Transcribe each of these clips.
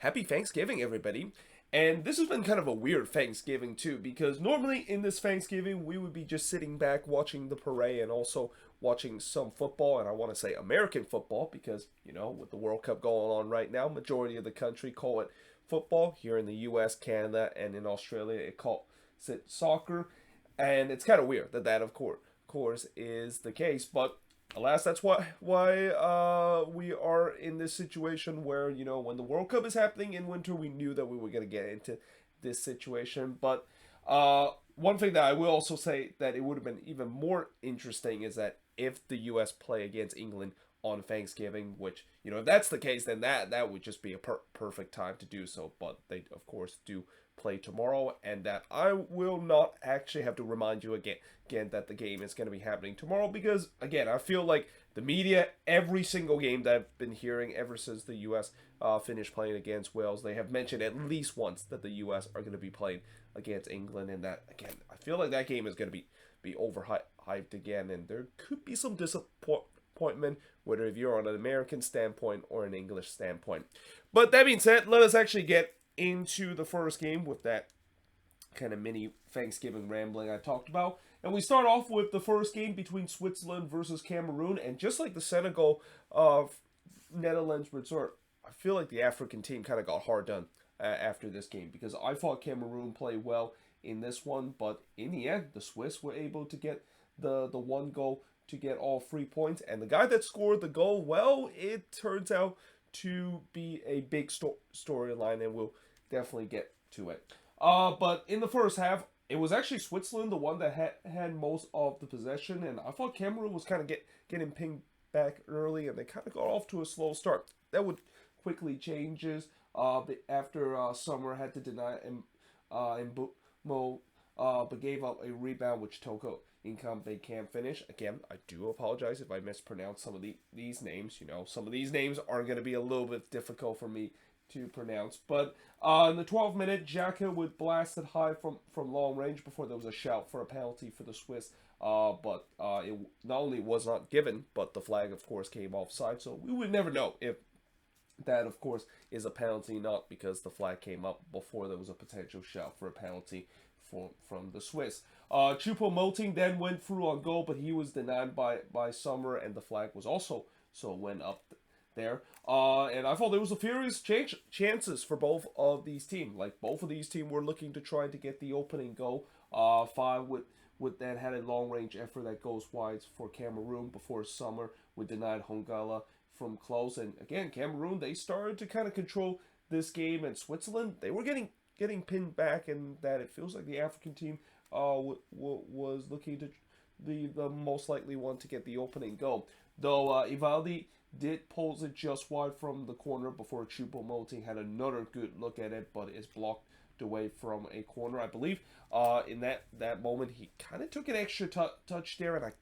Happy Thanksgiving, everybody. And this has been kind of a weird Thanksgiving, too, because normally in this Thanksgiving, we would be just sitting back watching the parade and also watching some football. And I want to say American football because, with the World Cup going on right now, majority of the country call it football. Here in the US, Canada, and in Australia, it calls it soccer. And it's kind of weird that of course is the case. But alas, that's why we are in this situation where when the World Cup is happening in winter, we knew that we were going to get into this situation. But one thing that I will also say that it would have been even more interesting is that if the U.S. play against England on Thanksgiving, which if that's the case, then that would just be a perfect time to do so. But they of course do play tomorrow, and that I will not actually have to remind you again that the game is going to be happening tomorrow, because again I feel like the media, every single game that I've been hearing ever since the U.S. Finished playing against Wales, they have mentioned at least once that the U.S. are going to be playing against England, and that again I feel like that game is going to be overhyped again, and there could be some disappointment, whether if you're on an American standpoint or an English standpoint. But that being said, let us actually get into the first game with that kind of mini Thanksgiving rambling I talked about. And we start off with the first game between Switzerland versus Cameroon. And just like the Senegal Netherlands resort, I feel like the African team kind of got hard done after this game, because I thought Cameroon played well in this one. But in the end, the Swiss were able to get the one goal to get all 3 points. And the guy that scored the goal, well, it turns out to be a big storyline, and we'll definitely get to it. But in the first half, it was actually Switzerland, the one that had most of the possession, and I thought Cameroon was kind of getting pinged back early, and they kind of got off to a slow start. That would quickly changes after Summer had to deny Mo, but gave up a rebound, which Toko income they can't finish. Again, I do apologize if I mispronounce some of these names. Some of these names are going to be a little bit difficult for me to pronounce. But in the 12th minute, Xhaka would blast it high from long range before there was a shout for a penalty for the Swiss. But it not only was not given, but the flag, of course, came offside. So we would never know if that, of course, is a penalty, not because the flag came up before there was a potential shout for a penalty from the Swiss. Choupo-Moting then went through on goal, but he was denied by Summer, and the flag was also went up there. And I thought there was a furious chances for both of these teams. Like, both of these teams were looking to try to get the opening goal. Five with that had a long range effort that goes wide for Cameroon before Summer with denied Hongala from close. And again, Cameroon, they started to kind of control this game, and Switzerland, they were getting pinned back, and that it feels like the African team was looking to be the most likely one to get the opening goal. Though Ivaldi did pulls it just wide from the corner before Choupo-Moting had another good look at it, but it's blocked away from a corner. I believe in that moment he kind of took an extra touch there, and I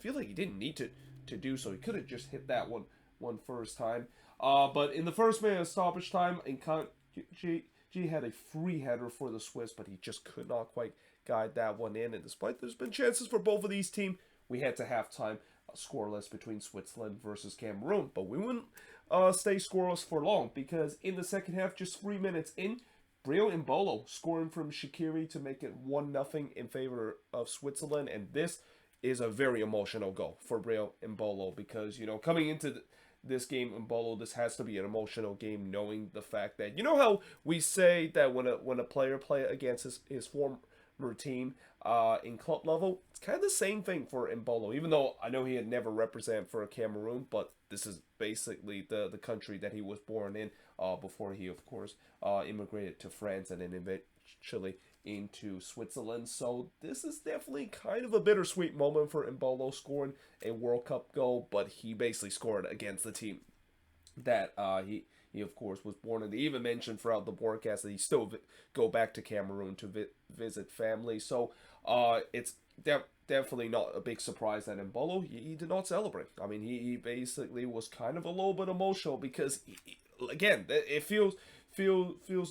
feel like he didn't need to do so. He could have just hit that one first time. But in the first minute of stoppage time, G had a free header for the Swiss, but he just could not quite guide that one in. And despite there's been chances for both of these teams, we head to halftime scoreless between Switzerland versus Cameroon. But we wouldn't stay scoreless for long, because in the second half, just 3 minutes in, Breel Mbolo scoring from Shaqiri to make it 1-0 in favor of Switzerland. And this is a very emotional goal for Breel Mbolo, because, coming into this game in Mbolo, this has to be an emotional game, knowing the fact that, how we say that when a player play against his former team in club level, it's kind of the same thing for Mbolo, even though I know he had never represented for Cameroon, but this is basically the country that he was born in before he, of course, immigrated to France and then eventually into Switzerland. So this is definitely kind of a bittersweet moment for Mbolo scoring a World Cup goal, but he basically scored against the team that he of course was born in. They even mentioned throughout the broadcast that he still go back to Cameroon to visit family. So it's definitely not a big surprise that Mbolo he did not celebrate. I mean, he basically was kind of a little bit emotional, because again, it feels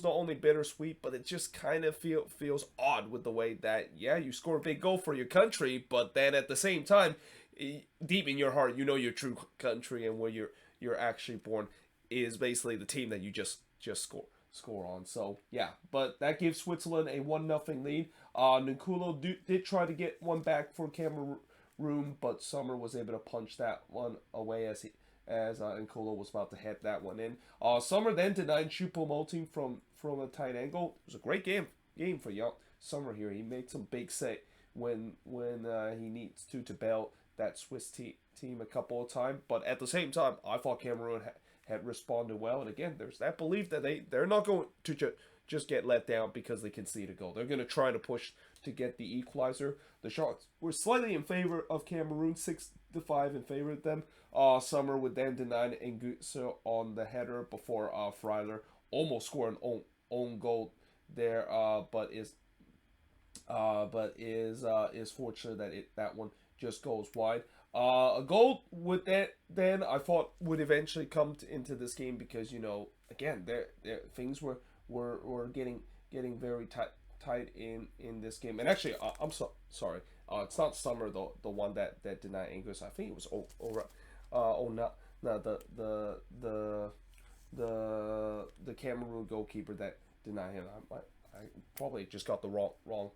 not only bittersweet, but it just kind of feels odd with the way that, yeah, you score a big goal for your country, but then at the same time, deep in your heart, your true country and where you're actually born is basically the team that you just score on. So yeah, but that gives Switzerland a 1-0 lead. Nkulo did try to get one back for Cameroon, but Sommer was able to punch that one away as Nkulo was about to head that one in. Sommer then denied Choupo-Moting from a tight angle. It was a great game for young Sommer here. He made some big save when he needs to bail that Swiss team a couple of times. But at the same time, I thought Cameroon had responded well. And again, there's that belief that they're not going to just get let down because they concede a goal. They're going to try to push to get the equalizer. The shots were slightly in favor of Cameroon, 6-5 in favor of them. Sommer would then deny Nguso on the header before Freiler almost scored an own goal there, but is fortunate that that one just goes wide. A goal with that then I thought would eventually come into this game because again there things were getting very tight in this game. And actually I'm sorry, it's not Sommer the one that denied Angus. I think it was the Cameroon goalkeeper that denied him. I probably just got the wrong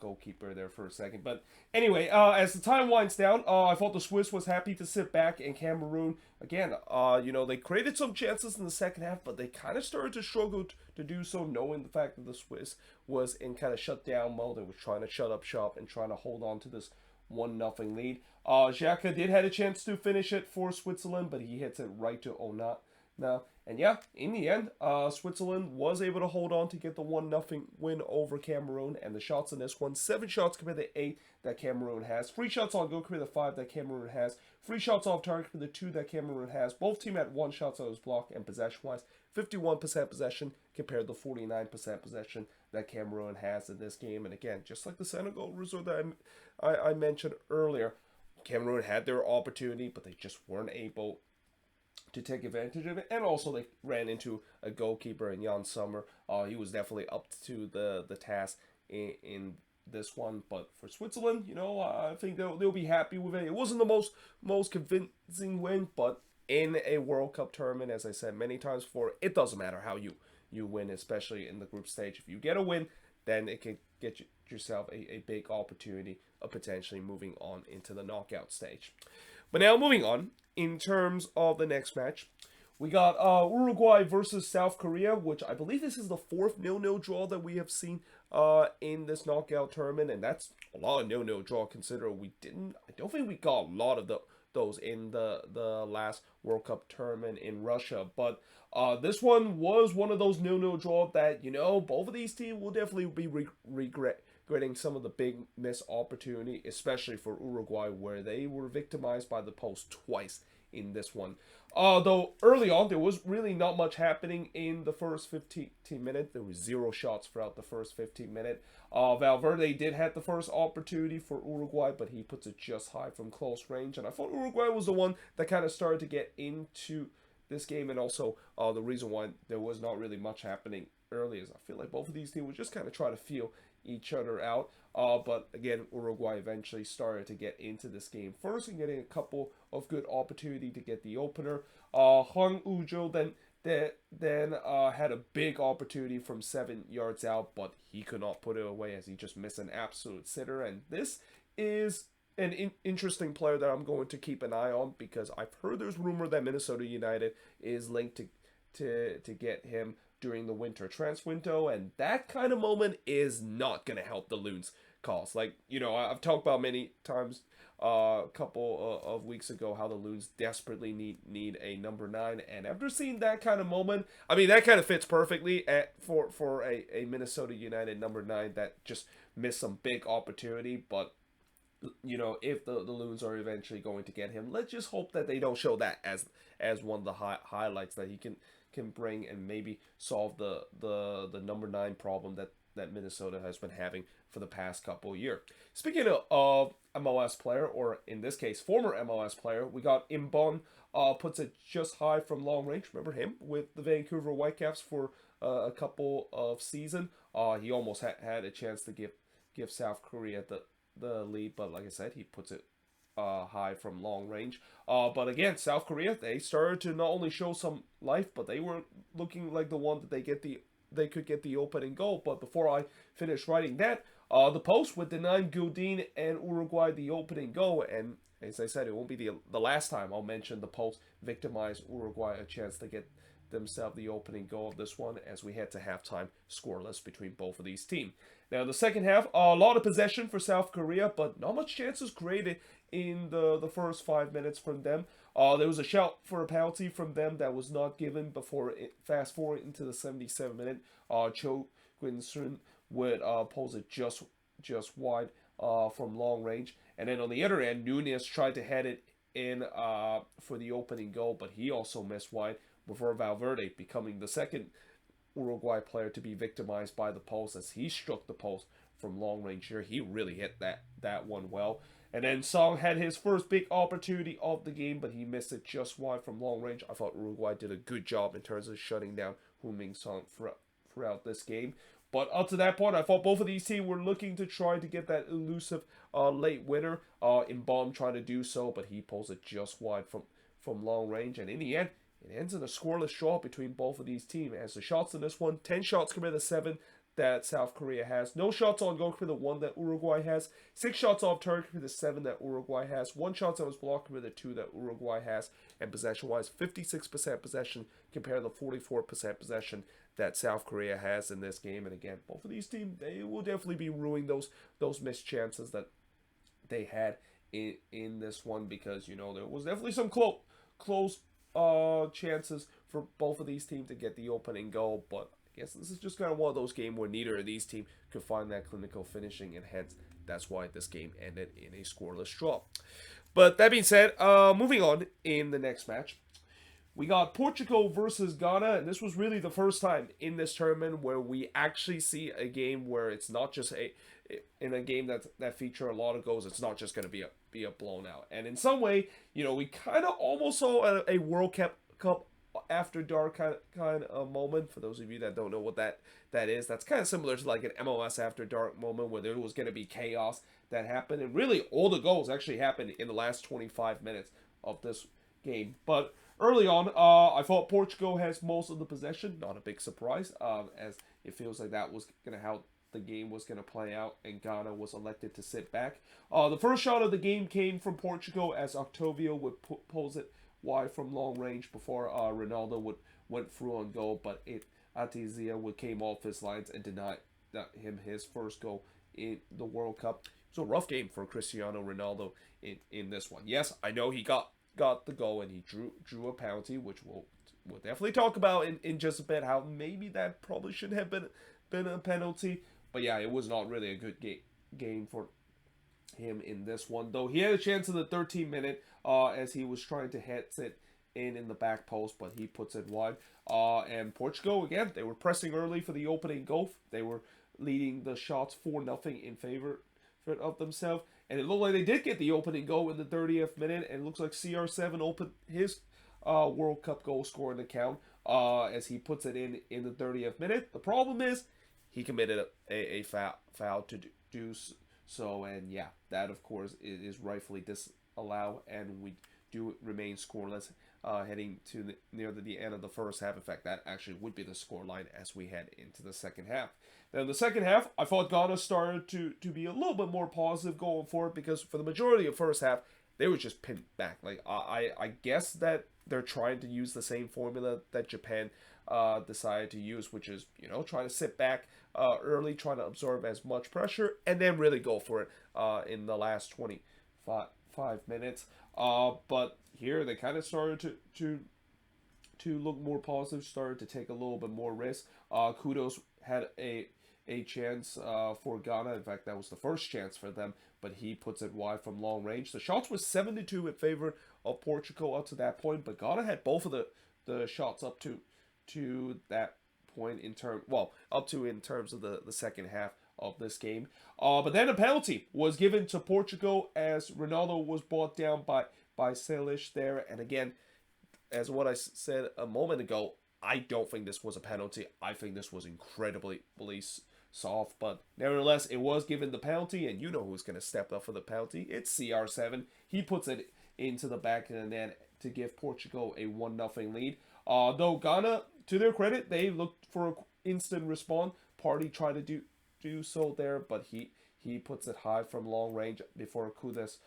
goalkeeper there for a second. But anyway, as the time winds down, I thought the Swiss was happy to sit back, and Cameroon, again, they created some chances in the second half, but they kind of started to struggle to do so, knowing the fact that the Swiss was in kind of shutdown mode and was trying to shut up shop and trying to hold on to this 1-0 lead. Xhaka did have a chance to finish it for Switzerland, but he hits it right to Onat now. And yeah, in the end, Switzerland was able to hold on to get the 1-0 win over Cameroon. And the shots in this one, 7 shots compared to 8 that Cameroon has. 3 shots on goal compared to 5 that Cameroon has. 3 shots off target compared to 2 that Cameroon has. Both teams had 1 shot on his block, and possession-wise, 51% possession compared to 49% possession that Cameroon has in this game. And again, just like the Senegal result that I mentioned earlier, Cameroon had their opportunity, but they just weren't able to take advantage of it. And also they ran into a goalkeeper in Jan Sommer. He was definitely up to the task in this one. But for Switzerland, I think they'll be happy with it. It wasn't the most convincing win, but in a World Cup tournament, as I said many times before, it doesn't matter how you win, especially in the group stage. If you get a win, then it can get yourself a big opportunity of potentially moving on into the knockout stage. But now moving on, in terms of the next match, we got Uruguay versus South Korea, which I believe this is the 4th 0-0 draw that we have seen in this knockout tournament, and that's a lot of 0-0 draw considering I don't think we got a lot of those in the last World Cup tournament in Russia. But this one was one of those 0-0 draw that, both of these teams will definitely be regretting some of the big missed opportunity, especially for Uruguay, where they were victimized by the post twice in this one. Though early on, there was really not much happening in the first 15 minutes. There was 0 shots throughout the first 15 minutes. Valverde did have the first opportunity for Uruguay, but he puts it just high from close range. And I thought Uruguay was the one that kind of started to get into this game. And also the reason why there was not really much happening early is I feel like both of these teams were just kind of trying to feel each other out. But again, Uruguay eventually started to get into this game first and getting a couple of good opportunity to get the opener. Hwang Ujul then had a big opportunity from 7 yards out, but he could not put it away as he just missed an absolute sitter. And this is an interesting player that I'm going to keep an eye on because I've heard there's rumor that Minnesota United is linked to get him during the winter transfer window, and that kind of moment is not going to help the Loons cause. Like, I've talked about many times a couple of weeks ago how the Loons desperately need a number 9, and after seeing that kind of moment, I mean, that kind of fits perfectly for a Minnesota United number 9 that just missed some big opportunity. But if the Loons are eventually going to get him, let's just hope that they don't show that as one of the highlights that he can bring and maybe solve the number 9 problem that Minnesota has been having for the past couple of years. Speaking of MLS player, or in this case, former MLS player, we got Imbon, puts it just high from long range. Remember him with the Vancouver Whitecaps for a couple of seasons. He almost had a chance to give South Korea the lead, but like I said, he puts it high from long range. But again, South Korea, they started to not only show some life, but they were looking like the one that they could get the opening goal. But before I finish writing that, the post would deny Godin and Uruguay the opening goal, and as I said, it won't be the last time I'll mention the post victimized Uruguay a chance to get themselves the opening goal of this one as we head to halftime scoreless between both of these teams. Now, the second half, a lot of possession for South Korea, but not much chances created in the first 5 minutes from them. There was a shout for a penalty from them that was not given before fast forward into the 77th minute. Cho Gwin-sun would pose it just wide from long range. And then on the other end, Nunez tried to head it in for the opening goal, but he also missed wide before Valverde becoming the second Uruguay player to be victimized by the post as he struck the post from long range here. He really hit that one well. And then Song had his first big opportunity of the game, but he missed it just wide from long range. I thought Uruguay did a good job in terms of shutting down Heung-min Song throughout this game. But up to that point, I thought both of these teams were looking to try to get that elusive late winner. Mbom trying to do so, but he pulls it just wide from long range. And in the end, it ends in a scoreless draw between both of these teams. As the shots in this one, 10 shots compared to 7 that South Korea has. No shots on goal compared to 1 that Uruguay has. 6 shots off target compared to 7 that Uruguay has. 1 shot that was blocked compared to 2 that Uruguay has. And possession-wise, 56% possession compared to 44% possession that South Korea has in this game. And again, both of these teams, they will definitely be ruining those missed chances that they had in this one, because, you know, there was definitely some close chances for both of these teams to get the opening goal. But I guess this is just kind of one of those games where neither of these teams could find that clinical finishing, and hence that's why this game ended in a scoreless draw. But that being said, moving on in the next match, we got Portugal versus Ghana, and this was really the first time in this tournament where we actually see a game where it's not just in a game that feature a lot of goals. It's not just going to be a blown out. And in some way, you know, we kind of almost saw a World Cup after dark kind of moment. For those of you that don't know what that is, that's kind of similar to like an MLS after dark moment where there was going to be chaos that happened, and really all the goals actually happened in the last 25 minutes of this game. But early on, I thought Portugal has most of the possession. Not a big surprise, as it feels like that was going to how the game was going to play out, and Ghana was elected to sit back. The first shot of the game came from Portugal as Octavio would pose it wide from long range before Ronaldo went through on goal, but Atizia came off his lines and denied him his first goal in the World Cup. It was a rough game for Cristiano Ronaldo in this one. Yes, I know he got the goal and he drew a penalty, which we'll definitely talk about in just a bit, how maybe that probably shouldn't have been a penalty. But yeah, it was not really a good game for him in this one, though he had a chance in the 13th minute as he was trying to hit it in the back post, but he puts it wide. And Portugal, again, they were pressing early for the opening goal. They were leading the shots 4-0 in favor of themselves, and it looked like they did get the opening goal in the 30th minute, and it looks like CR7 opened his World Cup goal scoring account as he puts it in the 30th minute. The problem is he committed a foul to do so, and yeah, that of course is rightfully disallowed, and we do remain scoreless heading to near the end of the first half. In fact, that actually would be the scoreline as we head into the second half. Now, in the second half, I thought Ghana started to be a little bit more positive going forward, because for the majority of the first half, they were just pinned back. Like I guess that they're trying to use the same formula that Japan decided to use, which is, you know, trying to sit back early, trying to absorb as much pressure, and then really go for it in the last 25 minutes. But here they kind of started to look more positive, started to take a little bit more risk. Kudos had a chance for Ghana. In fact, that was the first chance for them, but he puts it wide from long range. The shots were 7-2 in favor of Portugal up to that point, but Ghana had both of the shots up to that point in terms of the second half of this game. But then a penalty was given to Portugal as Ronaldo was brought down by Salish there. And again, as what I said a moment ago, I don't think this was a penalty. I think this was incredibly soft, but nevertheless, it was given the penalty, and you know who's going to step up for the penalty. It's CR7. He puts it into the back of the net to give Portugal a 1-0 lead. Though Ghana, to their credit, they looked for an instant response. Party tried to do so there, but he puts it high from long range before Kudus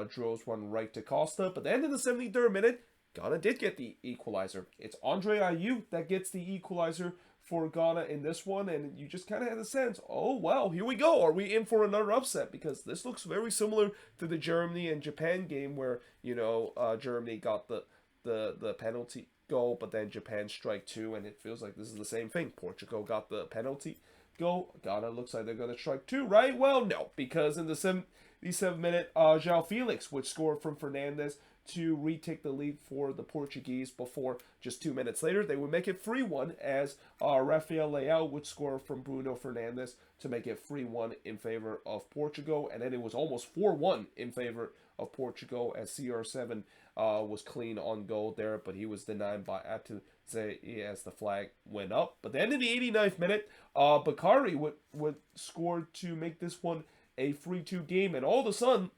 drills one right to Costa. But then in the 73rd minute, Ghana did get the equalizer. It's Andre Ayew that gets the equalizer for Ghana in this one, and you just kind of had a sense, oh, well, here we go. Are we in for another upset? Because this looks very similar to the Germany and Japan game where, Germany got the penalty goal, but then Japan strike two, and it feels like this is the same thing. Portugal got the penalty goal. Ghana looks like they're going to strike two, right? Well, no, because in the 77th minute, João Felix would score from Fernandes to retake the lead for the Portuguese before just 2 minutes later they would make it 3-1 as Rafael Leao would score from Bruno Fernandes to make it 3-1 in favor of Portugal, and then it was almost 4-1 in favor of Portugal as CR7 was clean on goal there, but he was denied by Atuzzi as the flag went up. But then in the 89th minute, Bakari would score to make this one a 3-2 game, and all of a sudden,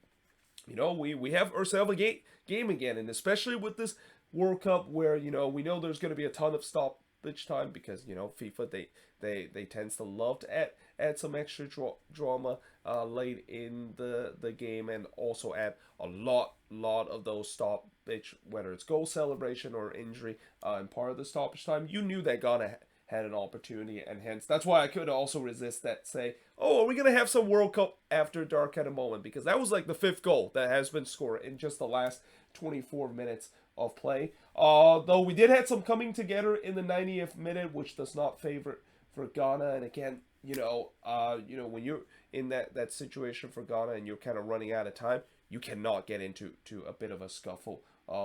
we have ourselves a game again, and especially with this World Cup where, we know there's going to be a ton of stoppage time because, FIFA, they tends to love to add some extra drama late in the game and also add a lot of those stoppage, whether it's goal celebration or injury, and part of the stoppage time. You knew that Ghana had an opportunity, and hence that's why I could also resist that say, oh, are we going to have some World Cup after dark at a moment, because that was like the 5th goal that has been scored in just the last 24 minutes of play. Though we did have some coming together in the 90th minute, which does not favor for Ghana. And again, when you're in that situation for Ghana and you're kind of running out of time, you cannot get into a bit of a scuffle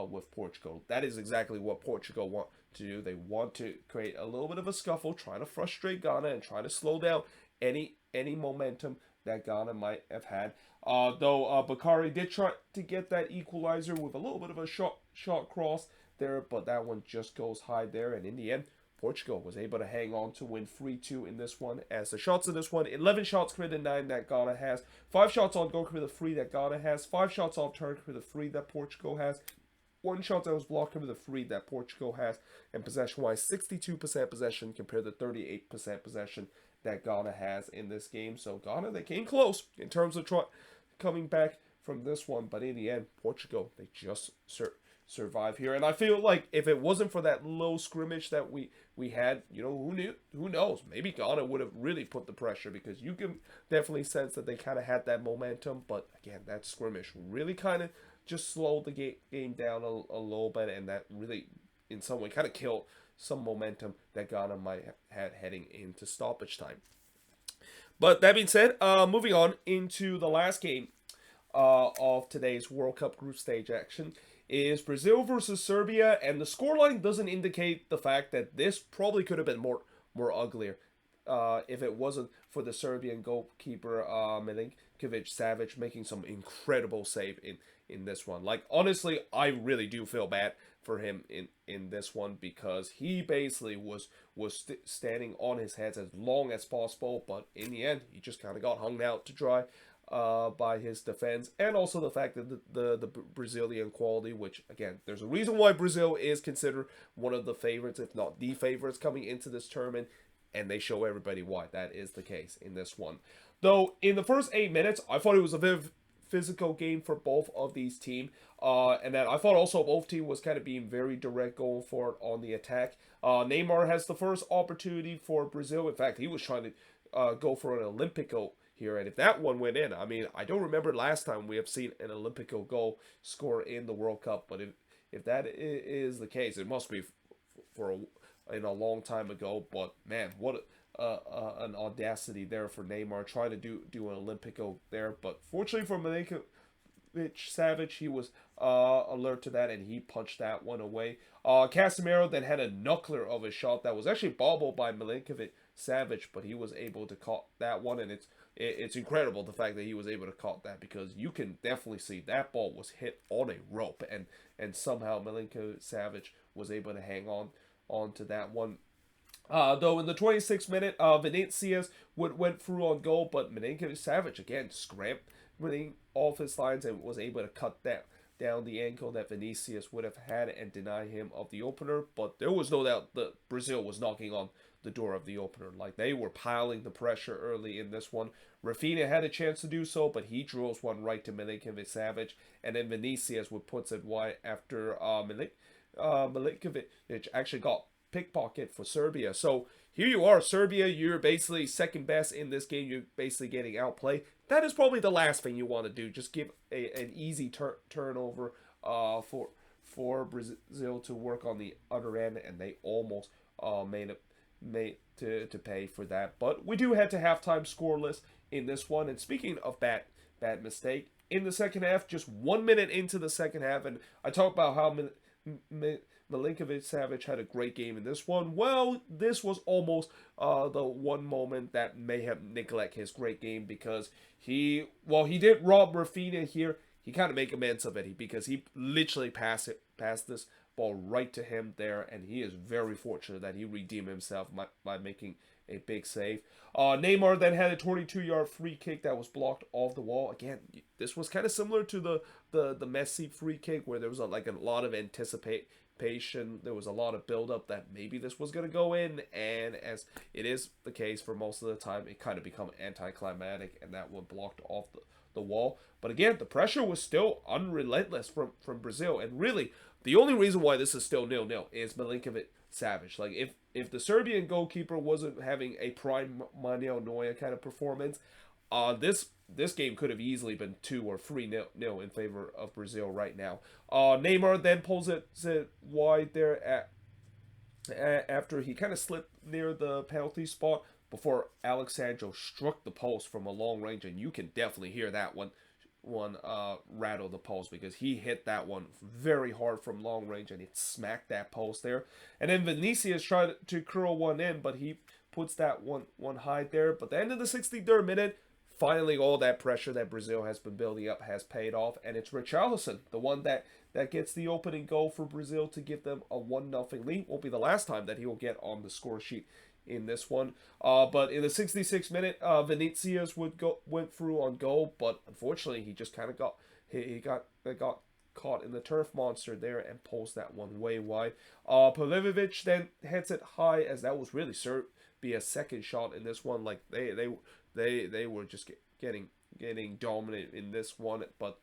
with Portugal. That is exactly what Portugal want to do. They want to create a little bit of a scuffle, trying to frustrate Ghana and trying to slow down any momentum that Ghana might have had. Though Bakari did try to get that equalizer with a little bit of a shot cross there, but that one just goes high there, and in the end, Portugal was able to hang on to win 3-2 in this one. As the shots in this one, 11 shots created, 9 that Ghana has, 5 shots on goal created, 3 that Ghana has, 5 shots off target created, 3 that Portugal has, 1 shot that was blocked created, 3 that Portugal has, and possession-wise, 62% possession compared to 38% possession that Ghana has in this game. So Ghana, they came close in terms of coming back from this one, but in the end, Portugal, they just survive here. And I feel like if it wasn't for that low scrimmage that we had, who knows, maybe Ghana would have really put the pressure, because you can definitely sense that they kind of had that momentum, but again, that scrimmage really kind of just slowed the game down a little bit, and that really in some way kind of killed some momentum that Ghana might have had heading into stoppage time. But that being said, moving on into the last game of today's World Cup group stage action is Brazil versus Serbia, and the scoreline doesn't indicate the fact that this probably could have been more uglier if it wasn't for the Serbian goalkeeper Milinkovic-Savic making some incredible save in this one. Like, honestly, I really do feel bad for him in this one, because he basically was standing on his head as long as possible, but in the end, he just kind of got hung out to dry by his defense, and also the fact that the Brazilian quality, which again, there's a reason why Brazil is considered one of the favorites, if not the favorites, coming into this tournament, and they show everybody why that is the case in this one. Though in the first 8 minutes, I thought it was a very physical game for both of these teams, and that I thought also both teams was kind of being very direct going for it on the attack. Neymar has the first opportunity for Brazil. In fact, he was trying to go for an Olympico here, and if that one went in, I mean, I don't remember last time we have seen an Olympico goal score in the World Cup, but if that is the case, it must be in a long time ago. But man, what an audacity there for Neymar trying to do an Olympico there. But fortunately for Milinkovic-Savic, he was alert to that, and he punched that one away. Casemiro then had a knuckler of a shot that was actually bobbled by Milinkovic-Savic, but he was able to caught that one, and it's incredible the fact that he was able to caught that, because you can definitely see that ball was hit on a rope, and somehow Milinkovic-Savic was able to hang on to that one. Though in the 26th minute, Vinicius went through on goal, but Milinkovic-Savic again scrambling off his lines and was able to cut down the ankle that Vinicius would have had and deny him of the opener. But there was no doubt that Brazil was knocking on the door of the opener. Like, they were piling the pressure early in this one. Rafinha had a chance to do so, but he drills one right to Milinkovic-Savic, and then Vinicius would puts it wide after Milinkovic actually got pickpocket for Serbia. So here you are, Serbia, you're basically second best in this game. You're basically getting outplayed. That is probably the last thing you want to do. Just give an easy turnover for Brazil to work on the other end, and they almost made to pay for that. But we do head to halftime scoreless in this one. And speaking of bad mistake, in the second half, just 1 minute into the second half, and I talk about how Milinkovic-Savic had a great game in this one. Well, this was almost the one moment that may have neglected his great game, because he did rob Rafinha here. He kind of make amends of it because he literally passed this ball right to him there, and he is very fortunate that he redeemed himself by making a big save. Neymar then had a 22-yard free kick that was blocked off the wall. Again, this was kind of similar to the Messi free kick, where there was a lot of anticipation. There was a lot of build-up that maybe this was going to go in, and as it is the case for most of the time, it kind of become anticlimactic, and that one blocked off the wall. But again, the pressure was still unrelentless from Brazil, and really, the only reason why this is still 0-0 is Milinkovic-Savic. Like, if the Serbian goalkeeper wasn't having a prime Manuel Neuer kind of performance, this game could have easily been 2 or 3-0 in favor of Brazil right now. Neymar then pulls it wide there after he kind of slipped near the penalty spot before Alexandro struck the post from a long range, and you can definitely hear that one rattle the post, because he hit that one very hard from long range and it smacked that post there. And then Vinicius tried to curl one in, but he puts that one high there. But the end of the 63rd minute, finally all that pressure that Brazil has been building up has paid off, and it's Richarlison, the one that gets the opening goal for Brazil to give them a 1-0 lead. Won't be the last time that he will get on the score sheet in this one. But in the 66th minute, Vinicius went through on goal, but unfortunately he just kind of got caught in the turf monster there and pulls that one way wide. Pavicevic then hits it high, as that was really Serbia's second shot in this one. Like, they were just getting dominant in this one, but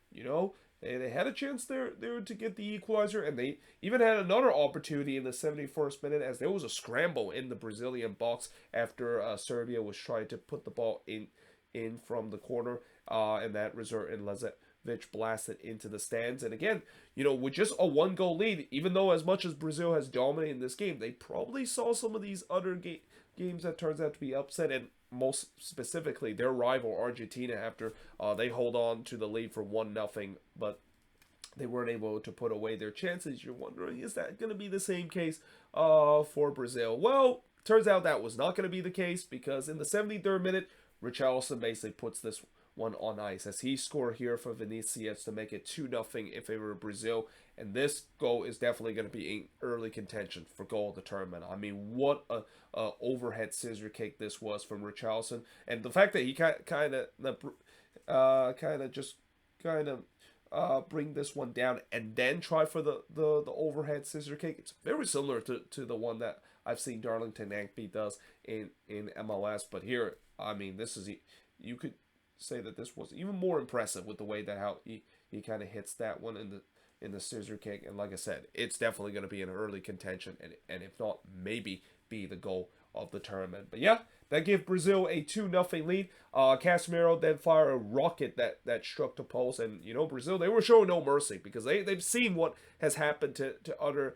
they had a chance there to get the equalizer, and they even had another opportunity in the 71st minute, as there was a scramble in the Brazilian box after Serbia was trying to put the ball in from the corner, and that resulted in Lazovic blasted into the stands. And again, with just a 1-goal lead, even though as much as Brazil has dominated in this game, they probably saw some of these other games that turns out to be upset, and most specifically their rival Argentina, after they hold on to the lead for 1-0, but they weren't able to put away their chances. You're wondering, is that going to be the same case for Brazil? Well, turns out that was not going to be the case, because in the 73rd minute, Richarlison basically puts this one on ice, as he scored here for Vinicius to make it 2-0 in favor of Brazil. And this goal is definitely going to be in early contention for goal of the tournament. I mean, what a overhead scissor kick this was from Richarlison, and the fact that he kind of bring this one down and then try for the overhead scissor kick. It's very similar to the one that I've seen Darlington Nagbe does in MLS. But here, I mean, you could say that this was even more impressive with the way that how he kind of hits that one in the scissor kick. And like I said, it's definitely going to be an early contention, and if not, maybe be the goal of the tournament. But yeah, that gave Brazil a 2-0 lead. Casemiro then fired a rocket that struck the post, and Brazil, they were showing no mercy, because they've seen what has happened to other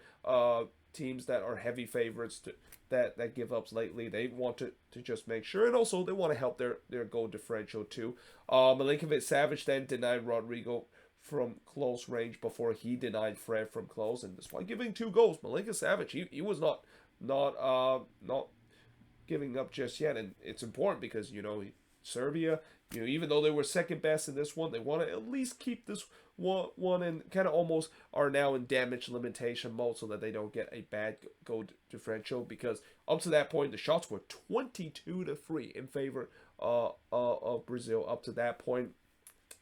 teams that are heavy favorites that give ups lately. They want to just make sure, and also they want to help their goal differential too. Milinkovic-Savic then denied Rodrigo from close range before he denied Fred from close, and despite giving 2 goals, Milinkovic-Savic, he was not giving up just yet. And it's important because Serbia, even though they were second best in this one, they want to at least keep this one and kind of almost are now in damage limitation mode so that they don't get a bad goal differential, because up to that point the shots were 22-3 in favor of Brazil up to that point.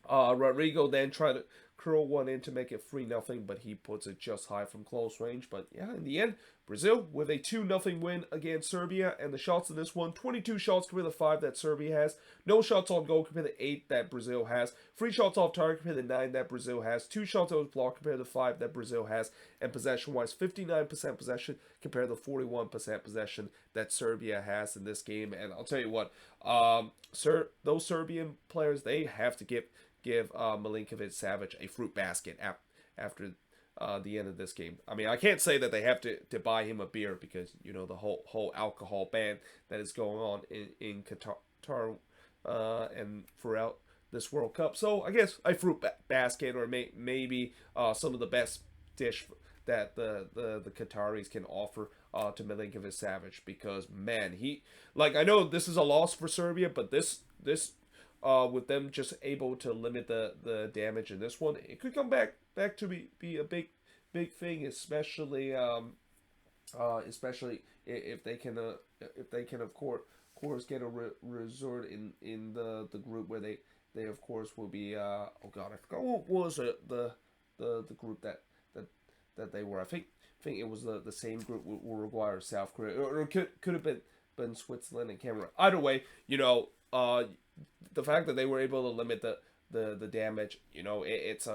Rodrigo then tried to curl one in to make it 3-0, but he puts it just high from close range. But yeah, in the end, Brazil with a 2-0 win against Serbia. And the shots in this one, 22 shots compared to 5 that Serbia has. No shots on goal compared to 8 that Brazil has. 3 shots off target compared to 9 that Brazil has. 2 shots that was blocked compared to 5 that Brazil has. And possession-wise, 59% possession compared to 41% possession that Serbia has in this game. And I'll tell you what, those Serbian players, they have to give Milinkovic-Savic a fruit basket after the end of this game. I mean, I can't say that they have to buy him a beer, because you know the whole alcohol ban that is going on in Qatar and throughout this World Cup. So I guess a fruit basket, or maybe some of the best dish that the Qataris can offer to Milinkovic-Savic, because man, I know this is a loss for Serbia, but this with them just able to limit the damage in this one, it could come back to be a big thing, especially if they can of course get a resort in the group where they of course will be oh god, I forgot what was it, the group that they were. I think it was the same group with Uruguay or South Korea, or it could have been Switzerland and Cameroon. Either way, you know, the fact that they were able to limit the damage, you know, it's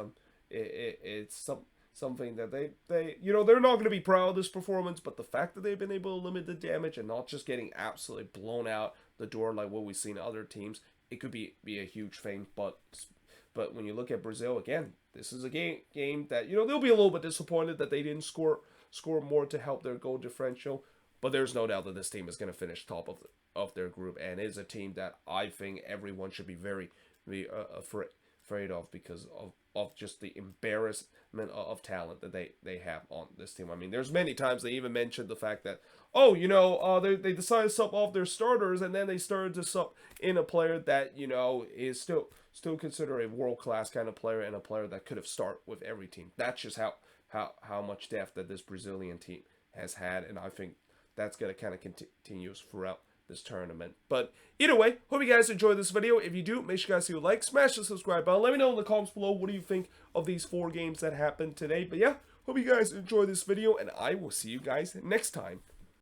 something that they you know, they're not going to be proud of this performance, but the fact that they've been able to limit the damage and not just getting absolutely blown out the door like what we've seen other teams, it could be a huge thing. But when you look at Brazil, again, this is a game that, you know, they'll be a little bit disappointed that they didn't score more to help their goal differential. But there's no doubt that this team is going to finish top of their group, and is a team that I think everyone should be very afraid of, because of just the embarrassment of talent that they have on this team. I mean, there's many times they even mentioned the fact that, oh, you know, they decided to sub off their starters, and then they started to sub in a player that, you know, is still considered a world-class kind of player, and a player that could have started with every team. That's just how much depth that this Brazilian team has had, and I think that's going to kind of continue throughout this tournament. But either way, hope you guys enjoyed this video. If you do, make sure you guys leave a like, smash the subscribe button. Let me know in the comments below, what do you think of these 4 games that happened today. But yeah, hope you guys enjoyed this video, and I will see you guys next time.